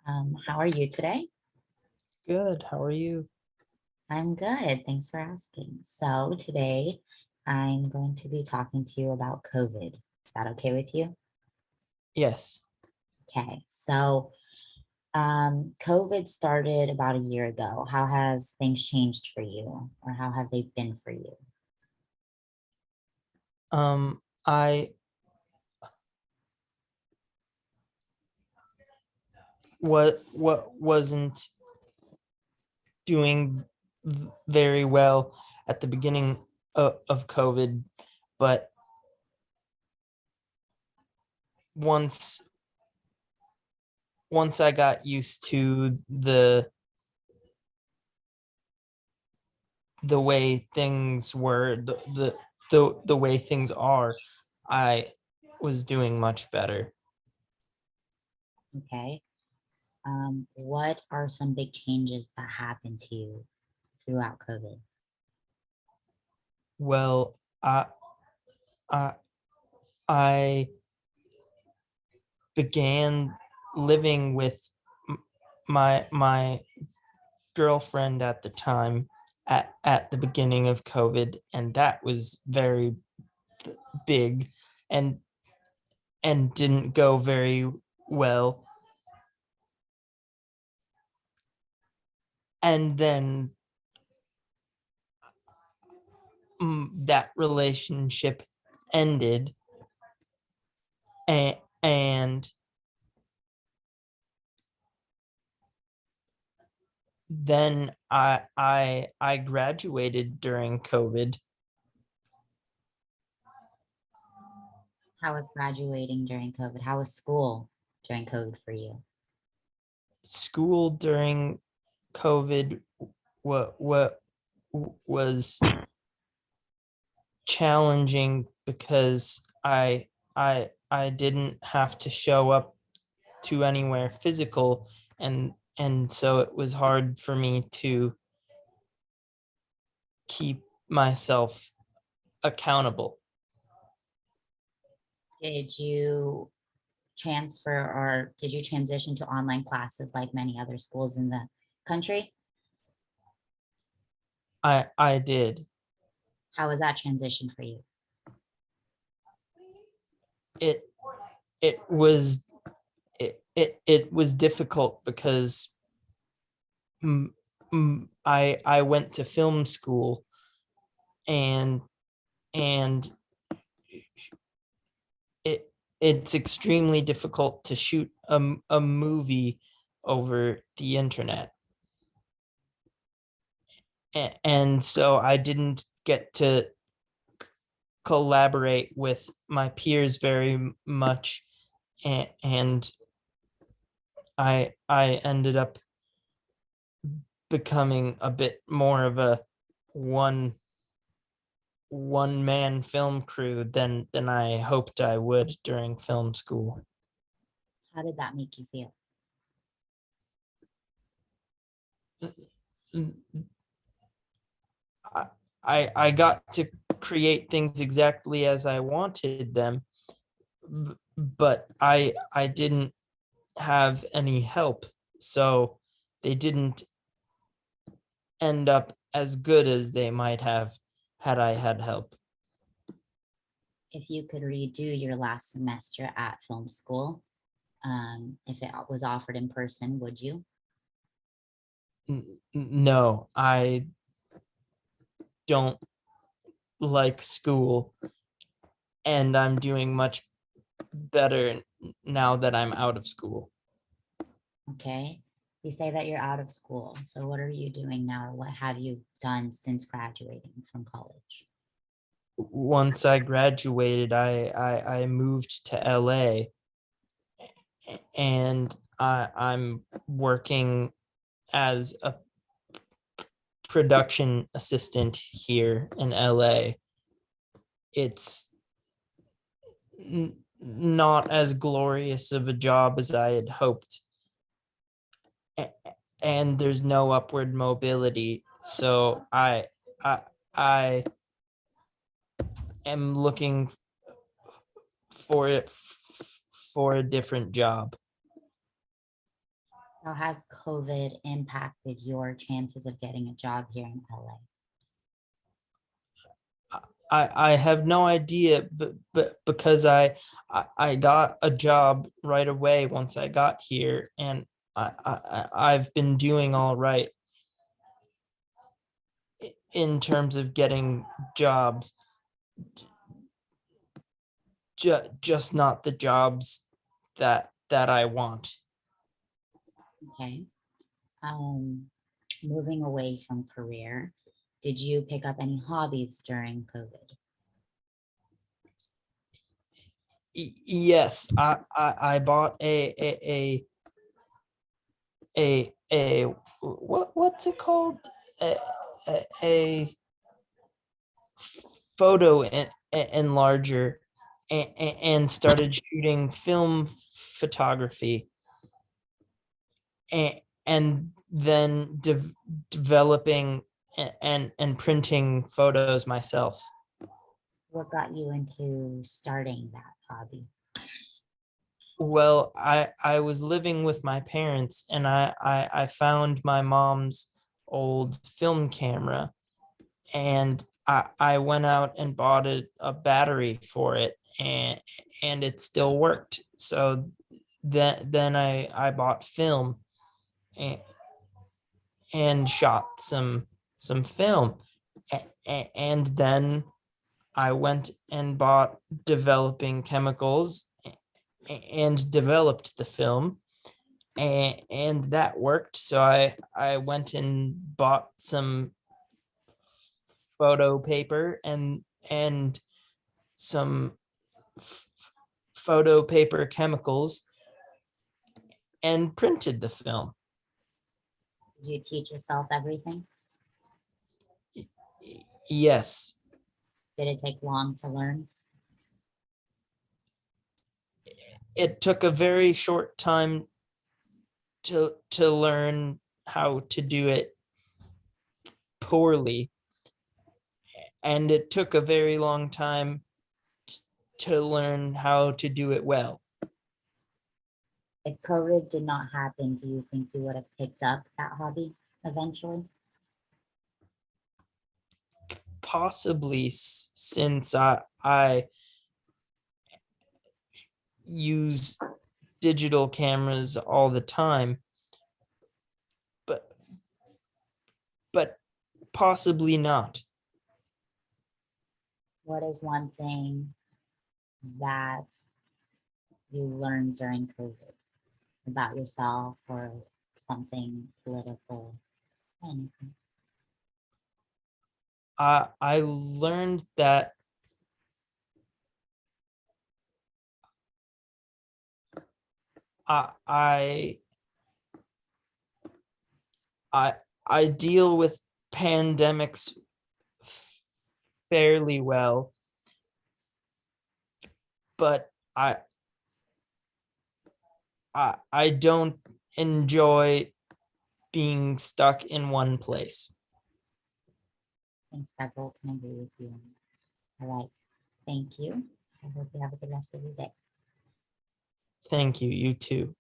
How are you today? Good. How are you? I'm good. Thanks for asking. So today I'm going to be talking to you about COVID. Is that okay with you? Yes. Okay. COVID started about a year ago. How has things changed for you, or how have they been for you? I wasn't doing very well at the beginning of COVID, but once once I got used to the way things were, the way things are, I was doing much better. Okay. What are some big changes that happened to you throughout COVID? Well, I I began living with my girlfriend at the time at the beginning of COVID, and that was very big and didn't go very well. And then that relationship ended, and then I graduated during COVID. How was graduating during COVID? How was school during COVID for you? School during COVID what was challenging because I didn't have to show up to anywhere physical, and so it was hard for me to keep myself accountable. Did you transfer or did you transition to online classes like many other schools in the country? I did. How was that transition for you? It it was it was difficult because I went to film school, and and it's extremely difficult to shoot a movie over the internet. And so I didn't get to collaborate with my peers very much, and I ended up becoming a bit more of a one one man film crew than I hoped I would during film school. How did that make you feel? I got to create things exactly as I wanted them, but I didn't have any help, so they didn't end up as good as they might have had I had help. If you could redo your last semester at film school, if it was offered in person, would you? No, I don't like school, and I'm doing much better now that I'm out of school. Okay. You say that you're out of school. So what are you doing now? Or what have you done since graduating from college? Once I graduated, I moved to LA, and I'm working as a production assistant here in LA. It's not as glorious of a job as I had hoped, and there's no upward mobility. So I I am looking for it for a different job. How has COVID impacted your chances of getting a job here in LA? I have no idea, but because I got a job right away once I got here, and I've been doing all right in terms of getting jobs, just not the jobs that I want. Okay. Um, Moving away from career, did you pick up any hobbies during COVID? Yes, I bought a what's it called, a, a photo enlarger, and started shooting film photography, and then developing and printing photos myself. What got you into starting that hobby? Well, I was living with my parents, and I found my mom's old film camera, and I went out and bought a battery for it, and it still worked. So then I bought film, and, and shot some film. And then I went and bought developing chemicals, and developed the film, and that worked. So I went and bought some photo paper, and some f- photo paper chemicals, and printed the film. Did you teach yourself everything? Yes, Did it take long to learn? it took a very short time to learn how to do it poorly, and it took a very long time to learn how to do it well. If COVID did not happen, do you think you would have picked up that hobby eventually? Possibly, since I use digital cameras all the time, but but possibly not. What is one thing that you learned during COVID about yourself or something political? Anything. I learned that I I I, I deal with pandemics fairly well, but I don't enjoy being stuck in one place. I think several can agree with you. All right. Thank you. I hope you have a good rest of your day. Thank you, you too.